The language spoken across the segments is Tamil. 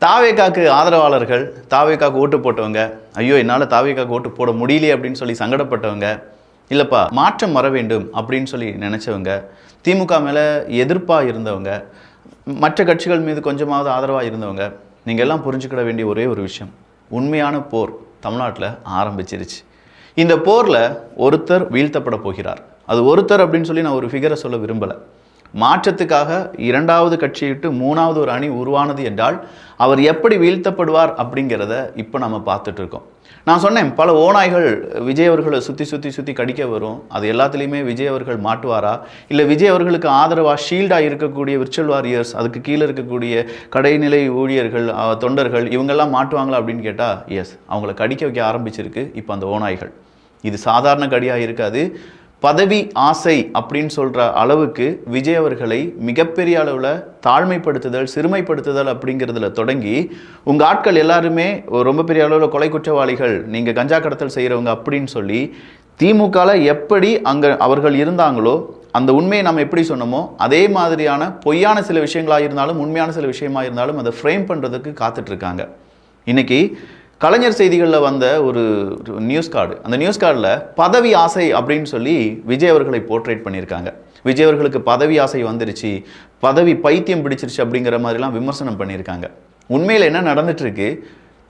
தாவேகாக்கு ஆதரவாளர்கள், தாவேகாக்கு ஓட்டு போட்டவங்க, ஐயோ என்னால் தாவேகாக்கு ஓட்டு போட முடியலையே அப்படின்னு சொல்லி சங்கடப்பட்டவங்க, இல்லைப்பா மாற்றம் வர வேண்டும் அப்படின்னு சொல்லி நினச்சவங்க, திமுக மேலே எதிர்ப்பாக இருந்தவங்க, மற்ற கட்சிகள் மீது கொஞ்சமாவது ஆதரவாக இருந்தவங்க, நீங்கள் எல்லாம் புரிஞ்சுக்கிட வேண்டிய ஒரே ஒரு விஷயம், உண்மையான போர் தமிழ்நாட்டில் ஆரம்பிச்சிருச்சு. இந்த போரில் ஒருத்தர் வீழ்த்தப்பட போகிறார். அது ஒருத்தர் அப்படின்னு சொல்லி நான் ஒரு ஃபிகரை சொல்ல விரும்பலை. மாற்றத்துக்காக இரண்டாவது கட்சியிட்டு மூணாவது ஒரு அணி உருவானது என்றால் அவர் எப்படி வீழ்த்தப்படுவார் அப்படிங்கிறத இப்போ நம்ம பார்த்துட்டு இருக்கோம். நான் சொன்னேன், பல ஓநாய்கள் விஜய் அவர்களை சுற்றி கடிக்க வரும். அது எல்லாத்துலேயுமே விஜய் அவர்கள் மாட்டுவாரா, இல்லை விஜய் அவர்களுக்கு ஆதரவாக ஷீல்டாக இருக்கக்கூடிய விர்ச்சுவல் வாரியர்ஸ், அதுக்கு கீழே இருக்கக்கூடிய கடைநிலை ஊழியர்கள், தொண்டர்கள், இவங்கெல்லாம் மாட்டுவாங்களா அப்படின்னு கேட்டால் எஸ், அவங்கள கடிக்க வைக்க ஆரம்பிச்சிருக்கு இப்போ அந்த ஓநாய்கள். இது சாதாரண கடியாக இருக்காது. பதவி ஆசை அப்படின்னு சொல்கிற அளவுக்கு விஜய் அவர்களை மிகப்பெரிய அளவில் தாழ்மைப்படுத்துதல், சிறுமைப்படுத்துதல் அப்படிங்கிறதுல தொடங்கி உங்கள் ஆட்கள் எல்லாருமே ரொம்ப பெரிய அளவில் கொலை குற்றவாளிகள், நீங்கள் கஞ்சா கடத்தல் செய்கிறவங்க அப்படின்னு சொல்லி திமுகவில் எப்படி அங்கே அவர்கள் இருந்தாங்களோ அந்த உண்மையை நம்ம எப்படி சொன்னோமோ அதே மாதிரியான பொய்யான சில விஷயங்களாக இருந்தாலும் உண்மையான சில விஷயமாக இருந்தாலும் அதை ஃப்ரேம் பண்ணுறதுக்கு காத்துட்ருக்காங்க. இன்றைக்கி கலைஞர் செய்திகளில் வந்த ஒரு நியூஸ் கார்டு, அந்த நியூஸ் கார்டில் பதவி ஆசை அப்படின்னு சொல்லி விஜய் அவர்களை போர்ட்ரேட் பண்ணியிருக்காங்க. விஜய் அவர்களுக்கு பதவி ஆசை வந்துருச்சு, பதவி பைத்தியம் பிடிச்சிருச்சு அப்படிங்கிற மாதிரிலாம் விமர்சனம் பண்ணியிருக்காங்க. உண்மையில் என்ன நடந்துட்டுருக்கு,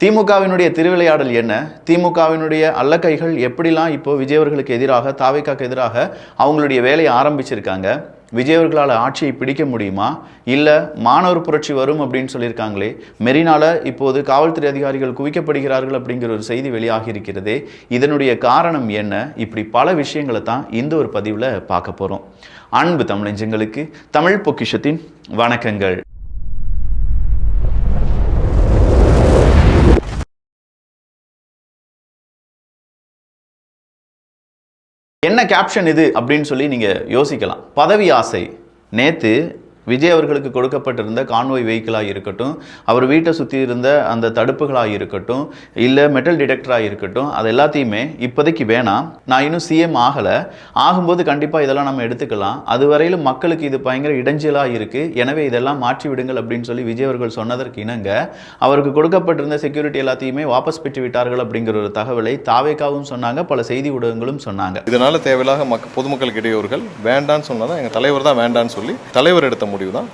திமுகவினுடைய திருவிளையாடல் என்ன, திமுகவினுடைய அல்லக்கைகள் எப்படிலாம் இப்போ விஜய் அவர்களுக்கு எதிராக, தாவேகாக்கு எதிராக அவங்களுடைய வேலையை ஆரம்பிச்சிருக்காங்க. விஜய் அவர்களால் ஆட்சியை பிடிக்க முடியுமா, இல்லை மாணவர் புரட்சி வரும் அப்படின்னு சொல்லியிருக்காங்களே, மெரினால இப்போது காவல்துறை அதிகாரிகள் குவிக்கப்படுகிறார்கள் அப்படிங்கிற ஒரு செய்தி வெளியாகி இருக்கிறதே, இதனுடைய காரணம் என்ன, இப்படி பல விஷயங்களை தான் இந்த ஒரு பதிவில் பார்க்க போகிறோம். அன்பு தமிழஞ்சங்களுக்கு தமிழ் பொக்கிஷத்தின் வணக்கங்கள். என்ன கேப்ஷன் இது அப்படின்னு சொல்லி நீங்கள் யோசிக்கலாம். பதவி ஆசை. நேற்று விஜய் அவர்களுக்கு கொடுக்கப்பட்டிருந்த கான்வாய் வெஹிக்கிளாக இருக்கட்டும், அவர் வீட்டை சுற்றி இருந்த அந்த தடுப்புகளாக இருக்கட்டும், இல்லை மெட்டல் டிடெக்டராக இருக்கட்டும், அது எல்லாத்தையுமே இப்போதைக்கு வேணாம், நான் இன்னும் சிஎம் ஆகலை, ஆகும்போது கண்டிப்பாக இதெல்லாம் நம்ம எடுத்துக்கலாம், அதுவரையிலும் மக்களுக்கு இது பயங்கர இடைஞ்சலாக இருக்குது, எனவே இதெல்லாம் மாற்றி விடுங்கள் அப்படின்னு சொல்லி விஜய் அவர்கள் சொன்னதற்கு இணங்க அவருக்கு கொடுக்கப்பட்டிருந்த செக்யூரிட்டி எல்லாத்தையுமே வாபஸ் பெற்று விட்டார்கள் அப்படிங்கிற ஒரு தகவலை தாவேகாவும் சொன்னாங்க, பல செய்தி ஊடகங்களும் சொன்னாங்க. இதனால் தேவையில்லாத பொதுமக்களுக்கு இடையூறுகள் வேண்டான்னு சொன்னதான் எங்கள் தலைவர் தான் வேண்டான்னு சொல்லி தலைவர் எடுத்த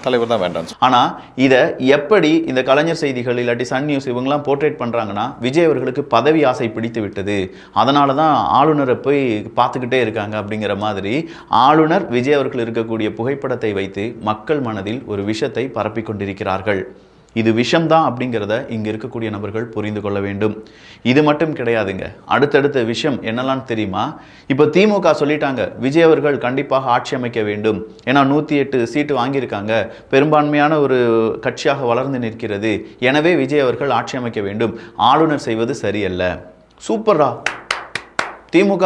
தலைவர் தான் வேண்டாம். ஆனா இதை எப்படி இந்த கலைஞர் செய்திகள் இல்லாட்டி சன் நியூஸ் இவங்கெல்லாம் போர்ட்ரேட் பண்றாங்கன்னா, விஜய் அவர்களுக்கு பதவி ஆசை பிடித்து விட்டது, அதனால தான் ஆளுநரை போய் பார்த்துக்கிட்டே இருக்காங்க அப்படிங்கிற மாதிரி ஆளுநர் விஜய் அவர்கள் இருக்கக்கூடிய புகைப்படத்தை வைத்து மக்கள் மனதில் ஒரு விஷத்தை பரப்பிக் கொண்டிருக்கிறார்கள். இது விஷம்தான் அப்படிங்கிறத இங்கே இருக்கக்கூடிய நபர்கள் புரிந்து கொள்ள வேண்டும். இது மட்டும் கிடையாதுங்க, அடுத்தடுத்த விஷயம் என்னெல்லாம் தெரியுமா? இப்போ திமுக சொல்லிட்டாங்க விஜய் அவர்கள் கண்டிப்பாக ஆட்சி அமைக்க வேண்டும், ஏன்னா 108 சீட்டு வாங்கியிருக்காங்க, பெரும்பான்மையான ஒரு கட்சியாக வளர்ந்து நிற்கிறது, எனவே விஜய் அவர்கள் ஆட்சி அமைக்க வேண்டும், ஆளுநர் செய்வது சரியல்ல. சூப்பரா, திமுக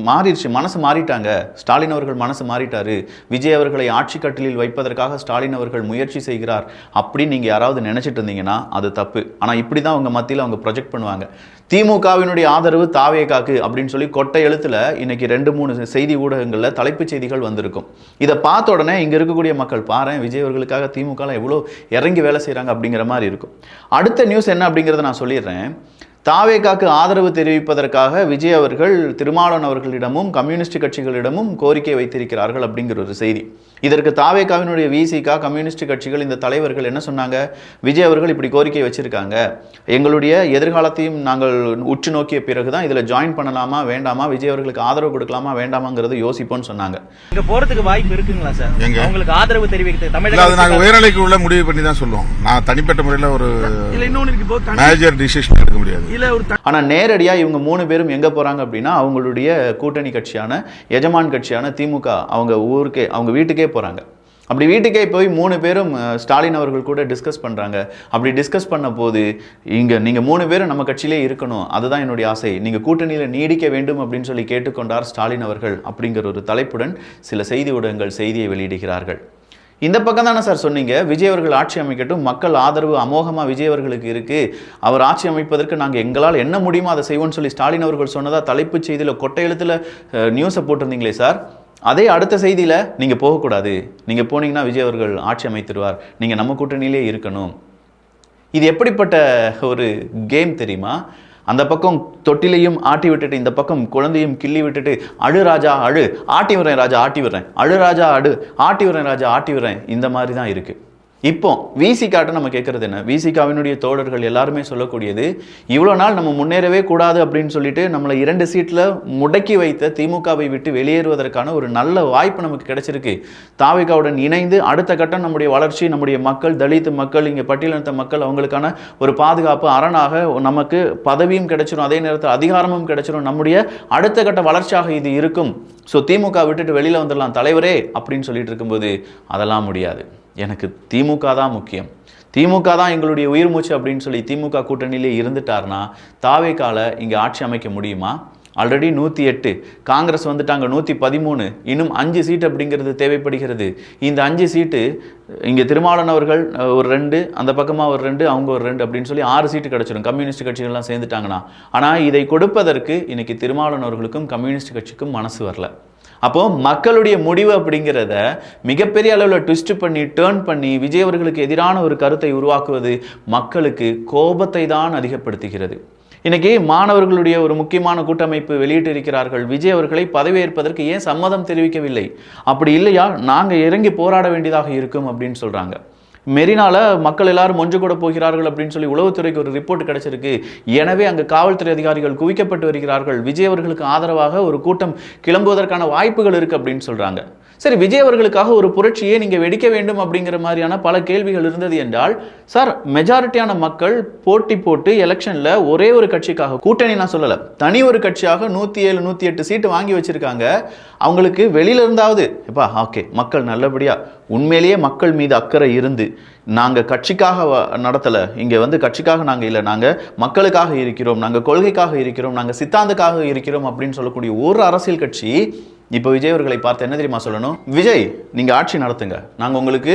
மாறிடுச்சு, மனசு மாறிட்டாங்க, ஸ்டாலின் அவர்கள் மனசு மாறிட்டாரு, விஜய் அவர்களை ஆட்சி கட்டிலில் வைப்பதற்காக ஸ்டாலின் அவர்கள் முயற்சி செய்கிறார் அப்படின்னு நீங்கள் யாராவது நினச்சிட்டு இருந்தீங்கன்னா அது தப்பு. ஆனால் இப்படி தான் அவங்க மத்தியில் அவங்க ப்ரொஜெக்ட் பண்ணுவாங்க. திமுகவினுடைய ஆதரவு தாவேகாக்கு அப்படின்னு சொல்லி கொட்டை எழுத்தில் இன்னைக்கு 2-3 செய்தி ஊடகங்களில் தலைப்புச் செய்திகள் வந்திருக்கும். இதை பார்த்த உடனே இங்கே இருக்கக்கூடிய மக்கள் பாரு விஜய் அவர்களுக்காக திமுக எவ்வளோ இறங்கி வேலை செய்கிறாங்க அப்படிங்கிற மாதிரி இருக்கும். அடுத்த நியூஸ் என்ன அப்படிங்கிறத நான் சொல்லிடுறேன். தாவேகாக்கு ஆதரவு தெரிவிப்பதற்காக விஜய் அவர்கள் திருமாவளவன் அவர்களிடமும் கம்யூனிஸ்ட் கட்சிகளிடமும் கோரிக்கை வைத்திருக்கிறார்கள் அப்படிங்கிற ஒரு செய்தி. இதற்கு தாவேகாவினுடைய விசிகா, கம்யூனிஸ்ட் கட்சிகள், இந்த தலைவர்கள் என்ன சொன்னாங்க, விஜய் அவர்கள் இப்படி கோரிக்கை வச்சிருக்காங்க, எங்களுடைய எதிர்காலத்தையும் நாங்கள் உற்று நோக்கிய பிறகு தான் இதில் ஜாயின் பண்ணலாமா வேண்டாமா, விஜய் அவர்களுக்கு ஆதரவு கொடுக்கலாமா வேண்டாமாங்கிறது யோசிப்போம்னு சொன்னாங்க. இங்க போறதுக்கு வாய்ப்பு இருக்குங்களா சார்? உங்களுக்கு ஆதரவு தெரிவிக்கிறது தமிழக நாங்கள் உயர்நிலைக்கு உள்ள முடிவு பண்ணி தான் சொல்லுவோம். நான் தனிப்பட்ட முறையில் ஒரு மேஜர் டிசிஷன் எடுக்க முடியாது. ஆனா நேரடியா இவங்க 3 பேரும் எங்க போறாங்க அப்படின்னா அவங்களுடைய கூட்டணி கட்சியான எஜமான் கட்சியான திமுக அவங்க ஊருக்கே, அவங்க வீட்டுக்கே போறாங்க. அப்படி வீட்டுக்கே போய் 3 பேரும் ஸ்டாலின் அவர்கள் கூட டிஸ்கஸ் பண்ணுறாங்க. அப்படி டிஸ்கஸ் பண்ண போது இங்கே நீங்கள் 3 பேரும் நம்ம கட்சியிலே இருக்கணும், அதுதான் என்னுடைய ஆசை, நீங்கள் கூட்டணியில் நீடிக்க வேண்டும் அப்படின்னு சொல்லி கேட்டுக்கொண்டார் ஸ்டாலின் அவர்கள் அப்படிங்கிற ஒரு தலைப்புடன் சில செய்தி ஊடகங்கள் செய்தியை வெளியிடுகிறார்கள். இந்த பக்கம் தானே சார் சொன்னீங்க விஜய் அவர்கள் ஆட்சி அமைக்கட்டும், மக்கள் ஆதரவு அமோகமாக விஜய் அவர்களுக்கு இருக்குது, அவர் ஆட்சி அமைப்பதற்கு நாங்கள் எங்களால் என்ன முடியுமோ அதை செய்வோம்னு சொல்லி ஸ்டாலின் அவர்கள் சொன்னதா தலைப்புச் செய்தியில் கொட்டை எழுத்தில் நியூஸை போட்டிருந்தீங்களே சார். அதே அடுத்த செய்தியில் நீங்கள் போகக்கூடாது, நீங்கள் போனீங்கன்னா விஜய் அவர்கள் ஆட்சி அமைத்திருவார், நீங்கள் நம்ம கூட்டணியிலே இருக்கணும். இது எப்படிப்பட்ட ஒரு கேம் தெரியுமா? அந்த பக்கம் தொட்டிலையும் ஆட்டி விட்டுட்டு இந்த பக்கம் குழந்தையும் கிள்ளி விட்டுட்டு அழு ராஜா அழு, ஆட்டி விடுறேன் ராஜா ஆட்டி விடுறேன், அழு ராஜா அடு, ஆட்டி விடுறேன் ராஜா ஆட்டி விடுறேன், இந்த மாதிரி தான் இருக்கு. இப்போ விசிகாட்ட நம்ம கேட்கறது என்ன? விசிகாவினுடைய தோழர்கள் எல்லாருமே சொல்லக்கூடியது, இவ்வளோ நாள் நம்ம முன்னேறவே கூடாது அப்படின்னு சொல்லிட்டு நம்மளை 2 சீட்டில் முடக்கி வைத்த திமுகவை விட்டு வெளியேறுவதற்கான ஒரு நல்ல வாய்ப்பு நமக்கு கிடைச்சிருக்கு. தாவேகாவுடன் இணைந்து அடுத்த கட்டம் நம்முடைய வளர்ச்சி, நம்முடைய மக்கள், தலித் மக்கள், இங்கே பட்டியலினத்த மக்கள், அவங்களுக்கான ஒரு பாதுகாப்பு அரணாக நமக்கு பதவியும் கிடைச்சிடும், அதே நேரத்தில் அதிகாரமும் கிடைச்சிடும், நம்முடைய அடுத்த கட்ட வளர்ச்சியாக இது இருக்கும். ஸோ திமுக விட்டுட்டு வெளியில் வந்துடலாம் தலைவரே அப்படின்னு சொல்லிட்டு இருக்கும்போது அதெல்லாம் முடியாது. எனக்கு திமுக தான் முக்கியம், திமுக தான் எங்களுடைய உயிர் மூச்சு அப்படின்னு சொல்லி திமுக கூட்டணியிலே இருந்துட்டார்னா தாவேகால இங்கே ஆட்சி அமைக்க முடியுமா? ஆல்ரெடி 108, காங்கிரஸ் வந்துட்டாங்க 113, இன்னும் 5 சீட் அப்படிங்கிறது தேவைப்படுகிறது. இந்த 5 சீட்டு இங்கே திருமாவளவன் அவர்கள் ஒரு 2, அந்த பக்கமாக ஒரு 2, அவங்க ஒரு 2 அப்படின்னு சொல்லி 6 சீட்டு கிடச்சிடும் கம்யூனிஸ்ட் கட்சிகள்லாம் சேர்ந்துட்டாங்கன்னா. ஆனால் இதை கொடுப்பதற்கு இன்னைக்கு திருமாவளவன் அவர்களுக்கும் கம்யூனிஸ்ட் கட்சிக்கும் மனசு வரல. அப்போ மக்களுடைய முடிவு அப்படிங்கிறத மிகப்பெரிய அளவில் ட்விஸ்ட் பண்ணி டேர்ன் பண்ணி விஜய் அவர்களுக்கு எதிரான ஒரு கருத்தை உருவாக்குவது மக்களுக்கு கோபத்தை தான் அதிகப்படுத்துகிறது. இன்னைக்கு மாணவர்களுடைய ஒரு முக்கியமான கூட்டமைப்பு வெளியிட்டு இருக்கிறார்கள், விஜய் அவர்களை பதவியேற்பதற்கு ஏன் சம்மதம் தெரிவிக்கவில்லை, அப்படி இல்லையா நாங்கள் இறங்கி போராட வேண்டியதாக இருக்கும் அப்படின்னு சொல்றாங்க. மெரினால மக்கள் எல்லாரும் ஒன்று கூட போகிறார்கள் அப்படின்னு சொல்லி உளவுத்துறைக்கு ஒரு ரிப்போர்ட் கிடைச்சிருக்கு. எனவே அங்கு காவல்துறை அதிகாரிகள் குவிக்கப்பட்டு வருகிறார்கள், விஜய் அவர்களுக்கு ஆதரவாக ஒரு கூட்டம் கிளம்புவதற்கான வாய்ப்புகள் இருக்கு அப்படின்னு சொல்றாங்க. சரி, விஜய் அவர்களுக்காக ஒரு புரட்சியை நீங்க வெடிக்க வேண்டும் அப்படிங்கிற மாதிரியான பல கேள்விகள் இருந்தது என்றால், சார் மெஜாரிட்டியான மக்கள் போட்டி போட்டு எலெக்ஷன்ல ஒரே ஒரு கட்சிக்காக, கூட்டணி நான் சொல்லல, தனி ஒரு கட்சியாக 107 108 சீட்டு வாங்கி வச்சிருக்காங்க. அவங்களுக்கு வெளியில இருந்தாவது எப்பா ஓகே மக்கள் நல்லபடியா உண்மையிலேயே மக்கள் மீது அக்கறை இருந்து நாங்கள் கட்சிக்காக நடத்தலை, இங்கே வந்து கட்சிக்காக நாங்கள் இல்லை, நாங்கள் மக்களுக்காக இருக்கிறோம், நாங்கள் கொள்கைக்காக இருக்கிறோம், நாங்கள் சித்தாந்தக்காக இருக்கிறோம் அப்படின்னு சொல்லக்கூடிய ஒரு அரசியல் கட்சி இப்போ விஜய் அவர்களை பார்த்து என்ன தெரியுமா சொல்லணும்? விஜய் நீங்கள் ஆட்சி நடத்துங்க, நாங்கள் உங்களுக்கு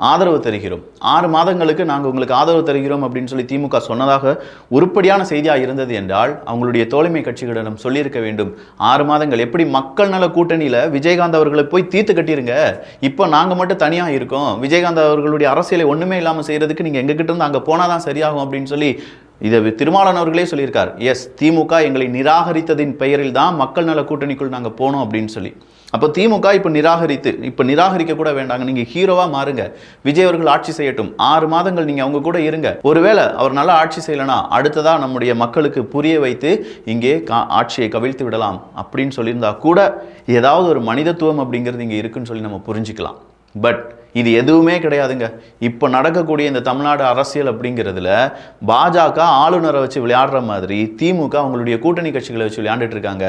ஆதரவு தருகிறோம், 6 மாதங்களுக்கு நாங்கள் உங்களுக்கு ஆதரவு தருகிறோம் அப்படின்னு சொல்லி திமுக சொன்னதாக உருப்படியான செய்தியாக இருந்தது என்றால் அவங்களுடைய தோழமை கட்சிகளிடம் சொல்லியிருக்க வேண்டும். 6 மாதங்கள் எப்படி மக்கள் நல கூட்டணியில் விஜயகாந்த் அவர்களை போய் தீர்த்து கட்டிருங்க, இப்போ நாங்கள் மட்டும் தனியாக இருக்கோம், விஜயகாந்த் அவர்களுடைய அரசியலை ஒன்றுமே இல்லாமல் செய்கிறதுக்கு நீங்கள் எங்ககிட்ட இருந்து அங்கே போனால் தான் சரியாகும் அப்படின்னு சொல்லி இதை திருமாவளவன் அவர்களே சொல்லியிருக்கார். எஸ், திமுக எங்களை நிராகரித்ததின் பெயரில் தான் மக்கள் நல கூட்டணிக்குள் நாங்கள் போனோம் அப்படின்னு சொல்லி. அப்போ திமுக இப்போ நிராகரிக்க கூட வேண்டாங்க, நீங்கள் ஹீரோவாக மாறுங்க, விஜய் அவர்கள் ஆட்சி செய்யட்டும், 6 மாதங்கள் நீங்கள் அவங்க கூட இருங்க, ஒருவேளை அவர் நல்லா ஆட்சி செய்யலைன்னா அடுத்ததாக நம்முடைய மக்களுக்கு புரிய வைத்து இங்கே ஆட்சியை கவிழ்த்து விடலாம் அப்படின்னு சொல்லியிருந்தா கூட ஏதாவது ஒரு மனிதத்துவம் அப்படிங்கிறது இங்கே இருக்குன்னு சொல்லி நம்ம புரிஞ்சுக்கலாம். பட் இது எதுவுமே கிடையாதுங்க. இப்போ நடக்கக்கூடிய இந்த தமிழ்நாடு அரசியல் அப்படிங்கிறதுல பாஜக ஆளுநரை வச்சு விளையாடுற மாதிரி திமுக அவங்களுடைய கூட்டணி கட்சிகளை வச்சு விளையாண்டுட்டு இருக்காங்க.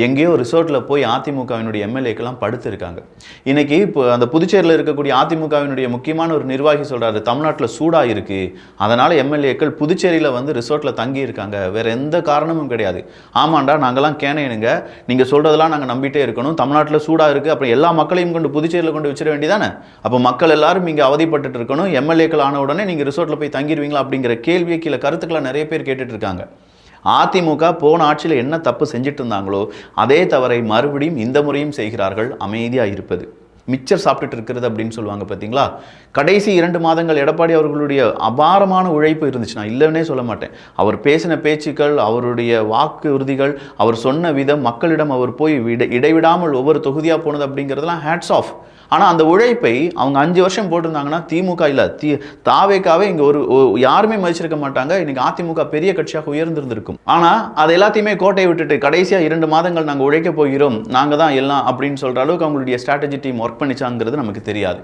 எங்கேயோ ரிசோர்ட்டில் போய் அதிமுகவினுடைய எம்எல்ஏக்கெல்லாம் படுத்திருக்காங்க. இன்னைக்கு இப்போ அந்த புதுச்சேரியில் இருக்கக்கூடிய அதிமுகவினுடைய முக்கியமான ஒரு நிர்வாகி சொல்றாரு, தமிழ்நாட்டில் சூடாக இருக்கு, அதனால எம்எல்ஏக்கள் புதுச்சேரியில் வந்து ரிசோர்ட்டில் தங்கி இருக்காங்க, வேற எந்த காரணமும் கிடையாது. ஆமாண்டா, நாங்கள்லாம் கேனையனுங்க, நீங்க சொல்றதெல்லாம் நாங்கள் நம்பிட்டே இருக்கணும், தமிழ்நாட்டில் சூடாக இருக்கு, அப்புறம் எல்லா மக்களையும் கொண்டு புதுச்சேரியில் கொண்டு வச்சிட வேண்டியதானே, அப்போ மக்கள் எல்லாரும் இங்கே அவதிப்பட்டு இருக்கணும், எம்எல்ஏக்கள் ஆன உடனே நீங்கள் ரிசோர்ட்டில் போய் தங்கிடுவீங்களா அப்படிங்கிற கேள்வியை கீழே கருத்துக்களை நிறைய பேர் கேட்டுட்டு இருக்காங்க. அதிமுக போன ஆட்சியில் என்ன தப்பு செஞ்சுட்டு இருந்தாங்களோ அதே தவறை மறுபடியும் இந்த முறையும் செய்கிறார்கள். அமைதியாக இருப்பது, மிச்சர் சாப்பிட்டுட்டு இருக்கிறது அப்படின்னு சொல்லுவாங்க பார்த்தீங்களா. கடைசி 2 மாதங்கள் எடப்பாடி அவர்களுடைய அபாரமான உழைப்பு இருந்துச்சு, நான் இல்லைன்னே சொல்ல மாட்டேன். அவர் பேசின பேச்சுக்கள், அவருடைய வாக்கு உறுதிகள், அவர் சொன்ன விதம், மக்களிடம் அவர் போய் இடைவிடாமல் ஒவ்வொரு தொகுதியாக போனது அப்படிங்கிறதுலாம் ஹேட்ஸ் ஆஃப். ஆனால் அந்த உழைப்பை அவங்க 5 வருஷம் போட்டிருந்தாங்கன்னா திமுக இல்லை தாவேகாவே இங்கே யாருமே மதிச்சிருக்க மாட்டாங்க. இன்னைக்கு அதிமுக பெரிய கட்சியாக உயர்ந்திருந்திருக்கும். ஆனால் அது எல்லாத்தையுமே கோட்டையை விட்டுட்டு கடைசியாக 2 மாதங்கள் நாங்கள் உழைக்க போகிறோம், நாங்கள் தான் எல்லாம் அப்படின்னு சொல்கிற அளவுக்கு அவங்களுடைய ஸ்ட்ராட்டஜி டீம் ஒர்க் பண்ணிச்சாங்கிறது நமக்கு தெரியாது.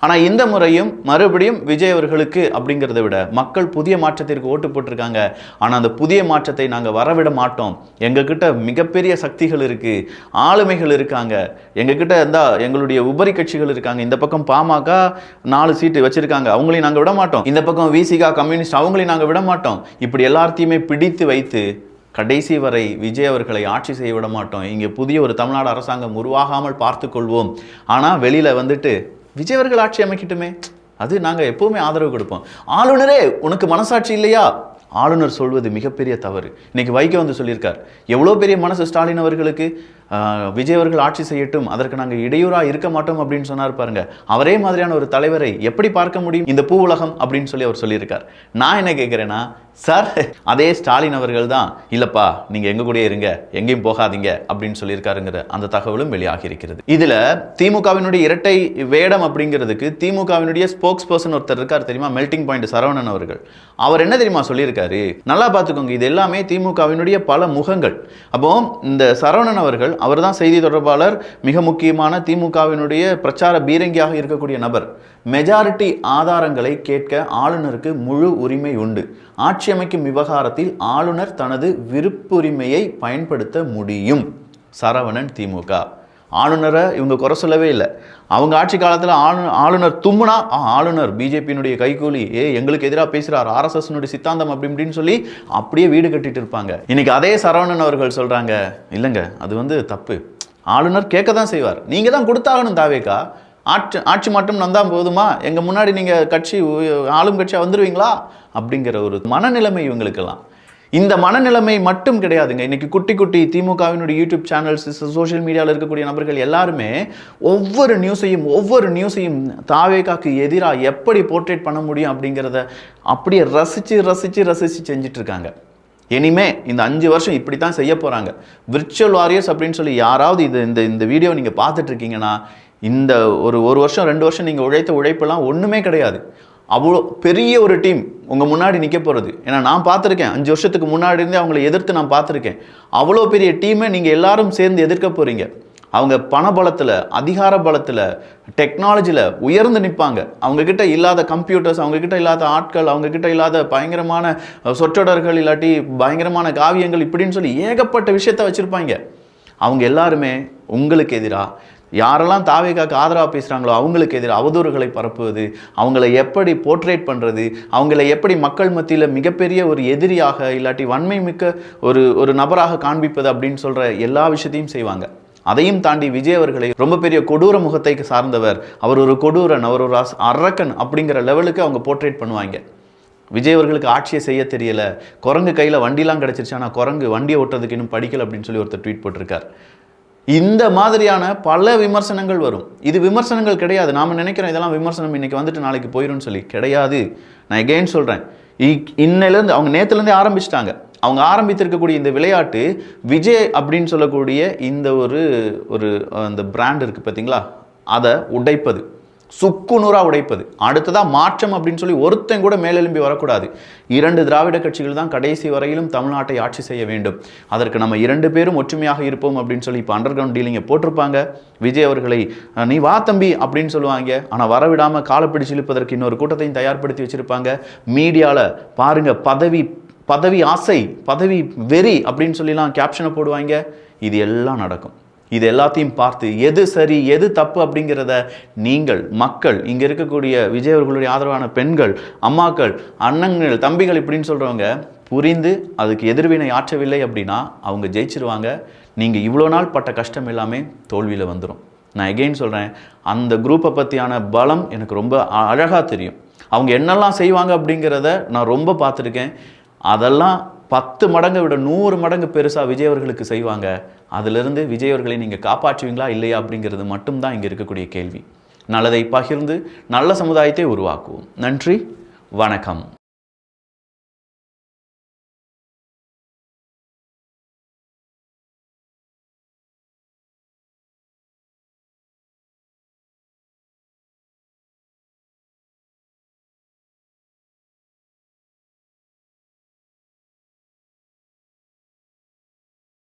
ஆனால் இந்த முறையும் மறுபடியும் விஜய் அவர்களுக்கு அப்படிங்கிறத விட மக்கள் புதிய மாற்றத்திற்கு ஓட்டு போட்டிருக்காங்க. ஆனால் அந்த புதிய மாற்றத்தை நாங்கள் வரவிட மாட்டோம், எங்ககிட்ட மிகப்பெரிய சக்திகள் இருக்கு, ஆளுமைகள் இருக்காங்க, எங்ககிட்ட எங்களுடைய உபரி கட்சிகள் இருக்காங்க. இந்த பக்கம் பாமக 4 சீட்டு வச்சிருக்காங்க, அவங்களையும் நாங்கள் விட மாட்டோம், இந்த பக்கம் விசிகா கம்யூனிஸ்ட் அவங்களையும் நாங்கள் விட மாட்டோம். இப்படி எல்லாத்தையுமே பிடித்து வைத்து கடைசி வரை விஜய் அவர்களை ஆட்சி செய்ய விட மாட்டோம், இங்கே புதிய ஒரு தமிழ்நாடு அரசாங்கம் உருவாகாமல் பார்த்து கொள்வோம். ஆனால் வெளியில் வந்துட்டு விஜய் அவர்கள் ஆட்சி அமைக்கட்டுமே, அது நாங்கள் எப்பவுமே ஆதரவு கொடுப்போம். ஆளுநரே உனக்கு மனசாட்சி இல்லையா? ஆளுநர் சொல்வது மிகப்பெரிய தவறு. இன்னைக்கு வைகோ வந்து சொல்லியிருக்கார், எவ்வளோ பெரிய மனசு ஸ்டாலின் அவர்களுக்கு, விஜய் அவர்கள் ஆட்சி செய்யட்டும், அதற்கு நாங்கள் இடையூறாக இருக்க மாட்டோம் அப்படின்னு சொன்னார் பாருங்க. அவரே மாதிரியான ஒரு தலைவரை எப்படி பார்க்க முடியும் இந்த பூ உலகம் அப்படின்னு சொல்லி அவர் சொல்லியிருக்கார். நான் என்ன கேட்குறேன்னா, சார் அதே ஸ்டாலின் அவர்கள் தான் இல்லப்பா நீங்க எங்க கூட இருங்க, எங்கேயும் போகாதீங்க அப்படின்னு சொல்லியிருக்காருங்கிற அந்த தகவலும் வெளியாகி இருக்கிறது. இதுல திமுகவினுடைய இரட்டை வேடம் அப்படிங்கிறதுக்கு திமுகவினுடைய ஸ்போக்ஸ் பர்சன் ஒருத்தர் இருக்கார் தெரியுமா, மெல்டிங் பாயிண்ட் சரவணன் அவர்கள். அவர் என்ன தெரியுமா சொல்லியிருக்காரு, நல்லா பார்த்துக்கோங்க, இது எல்லாமே திமுகவினுடைய பல முகங்கள். அப்போ இந்த சரவணன் அவர்கள், அவர் தான் செய்தி தொடர்பாளர், மிக முக்கியமான திமுகவினுடைய பிரச்சார பீரங்கியாக இருக்கக்கூடிய நபர். மெஜாரிட்டி ஆதாரங்களை கேட்க ஆளுநருக்கு முழு உரிமை உண்டு. ஆட்சி அமைக்கும் விவகாரத்தில் ஆளுநர் தனது விருப்புரிமையை பயன்படுத்த முடியும். சரவணன் திமுக. ஆளுநரை இவங்க குறை சொல்லவே இல்லை. அவங்க ஆட்சி காலத்தில் ஆளுநர் தும்முனா ஆளுநர் பிஜேபியினுடைய கைகூலி, எங்களுக்கு எதிராக பேசுகிறார், ஆர்எஸ்எஸ்னுடைய சித்தாந்தம் அப்படி இப்படின்னு சொல்லி அப்படியே வீடு கட்டிட்டு இருப்பாங்க. இன்னைக்கு அதே சரவணன் அவர்கள் சொல்கிறாங்க, இல்லைங்க அது தப்பு, ஆளுநர் கேட்க தான் செய்வார், நீங்கள் தான் கொடுத்தாகணும் தாவேக்கா, ஆட்சி மாற்றம் வந்தால் போதுமா, எங்கள் முன்னாடி நீங்கள் ஆளும் கட்சியாக வந்துடுவீங்களா அப்படிங்கிற ஒரு மனநிலைமை இவங்களுக்கெல்லாம். இந்த மனநிலைமை மட்டும் கிடையாதுங்க. இன்னைக்கு குட்டி குட்டி திமுகவினுடைய யூடியூப் சேனல்ஸ், சோஷியல் மீடியாவில் இருக்கக்கூடிய நபர்கள் எல்லாருமே ஒவ்வொரு நியூஸையும் தாவேகாக்கு எதிராக எப்படி போர்ட்ரேட் பண்ண முடியும் அப்படிங்கிறத அப்படியே ரசித்து செஞ்சுட்டு இருக்காங்க. இனிமே இந்த 5 வருஷம் இப்படி தான் செய்ய போகிறாங்க. விர்ச்சுவல் வாரியர்ஸ் அப்படின்னு சொல்லி யாராவது இந்த வீடியோ நீங்கள் பார்த்துட்டு இருக்கீங்கன்னா, இந்த ஒரு வருஷம் 2 வருஷம் நீங்கள் உழைத்த உழைப்பெல்லாம் ஒன்றுமே கிடையாது. அவ்வளோ பெரிய ஒரு டீம் உங்கள் முன்னாடி நிற்க போகிறது. ஏன்னா நான் பார்த்துருக்கேன், 5 வருஷத்துக்கு முன்னாடி இருந்தே அவங்கள எதிர்த்து நான் பார்த்துருக்கேன். அவ்வளோ பெரிய டீமை நீங்கள் எல்லாரும் சேர்ந்து எதிர்க்க போகிறீங்க. அவங்க பணபலத்தில், அதிகார பலத்தில், டெக்னாலஜியில் உயர்ந்து நிற்பாங்க. அவங்கக்கிட்ட இல்லாத கம்ப்யூட்டர்ஸ், அவங்கக்கிட்ட இல்லாத ஆட்கள், அவங்கக்கிட்ட இல்லாத பயங்கரமான சொற்றொடர்கள், இல்லாட்டி பயங்கரமான காவியங்கள் இப்படின்னு சொல்லி ஏகப்பட்ட விஷயத்த வச்சுருப்பாங்க. அவங்க எல்லாருமே உங்களுக்கு எதிராக, யாரெல்லாம் தாவேகாக்கு ஆதரவாக பேசுகிறாங்களோ அவங்களுக்கு எதிராக அவதூறுகளை பரப்புவது, அவங்கள எப்படி போர்ட்ரேட் பண்ணுறது, அவங்கள எப்படி மக்கள் மத்தியில் மிகப்பெரிய ஒரு எதிரியாக இல்லாட்டி வன்மை மிக்க ஒரு நபராக காண்பிப்பது அப்படின்னு சொல்கிற எல்லா விஷயத்தையும் செய்வாங்க. அதையும் தாண்டி விஜய் அவர்களை ரொம்ப பெரிய கொடூர முகத்தை சார்ந்தவர், அவர் ஒரு கொடூரன், அவர் ஒரு அரக்கன் அப்படிங்கிற லெவலுக்கு அவங்க போர்ட்ரேட் பண்ணுவாங்க. விஜய் அவர்களுக்கு ஆட்சியை செய்ய தெரியல, குரங்கு கையில் வண்டிலாம் கிடச்சிருச்சு, ஆனால் குரங்கு வண்டியை ஓட்டுறதுக்கு இன்னும் படிக்கல அப்படின்னு சொல்லி ஒருத்தர் ட்வீட் போட்டிருக்கார். இந்த மாதிரியான பல விமர்சனங்கள் வரும். இது விமர்சனங்கள் கிடையாது. நாம் நினைக்கிறோம் இதெல்லாம் விமர்சனம், இன்னைக்கு வந்துட்டு நாளைக்கு போயிடும்னு சொல்லி. கிடையாது. நான் எகெயின் சொல்கிறேன், இன்னிலேருந்து அவங்க நேற்றுலேருந்தே ஆரம்பிச்சிட்டாங்க. அவங்க ஆரம்பித்திருக்கக்கூடிய இந்த விளையாட்டு விஜய் அப்படின்னு சொல்லக்கூடிய இந்த அந்த பிராண்ட் இருக்குது பார்த்தீங்களா, அதை உடைப்பது, சுக்குநூறாக உடைப்பது. அடுத்ததாக மாற்றம் அப்படின்னு சொல்லி ஒருத்தன் கூட மேலெலும்பி வரக்கூடாது. 2 திராவிட கட்சிகள் தான் கடைசி வரையிலும் தமிழ்நாட்டை ஆட்சி செய்ய வேண்டும். அதற்கு நம்ம 2 பேரும் ஒற்றுமையாக இருப்போம் அப்படின்னு சொல்லி இப்போ அண்டர் கிரவுண்ட் டீலிங்கை போட்டிருப்பாங்க. விஜய் அவர்களை நீ வா தம்பி அப்படின்னு சொல்லுவாங்க. ஆனால் வரவிடாமல் காலை பிடிச்சு இழுப்பதற்கு இன்னொரு கூட்டத்தையும் தயார்படுத்தி வச்சுருப்பாங்க. மீடியாவில் பாருங்கள், பதவி ஆசை, பதவி வெறி அப்படின்னு சொல்லிலாம் கேப்ஷனை போடுவாங்க. இது எல்லாம் நடக்கும். இது எல்லாத்தையும் பார்த்து எது சரி எது தப்பு அப்படிங்கிறத நீங்கள் மக்கள், இங்கே இருக்கக்கூடிய விஜய் அவர்களுடைய ஆதரவான பெண்கள், அம்மாக்கள், அண்ணங்கள், தம்பிகள் இப்படின்னு சொல்கிறவங்க புரிந்து அதுக்கு எதிர்வினை ஆற்றவில்லை அப்படின்னா அவங்க ஜெயிச்சிருவாங்க. நீங்கள் இவ்வளோ நாள் பட்ட கஷ்டம் எல்லாமே தோல்வியில் வந்துடும். நான் எகெயின் சொல்கிறேன், அந்த குரூப்பை பற்றியான பலம் எனக்கு ரொம்ப அழகாக தெரியும். அவங்க என்னெல்லாம் செய்வாங்க அப்படிங்கிறத நான் ரொம்ப பார்த்துருக்கேன். அதெல்லாம் 10 மடங்கை விட 100 மடங்கு பெருசாக விஜய் அவர்களுக்கு செய்வாங்க. அதிலிருந்து விஜய் அவர்களை நீங்கள் காப்பாற்றுவீங்களா இல்லையா அப்படிங்கிறது மட்டும்தான் இங்கே இருக்கக்கூடிய கேள்வி. நல்லதை பகிர்ந்து நல்ல சமுதாயத்தை உருவாக்குவோம். நன்றி, வணக்கம்.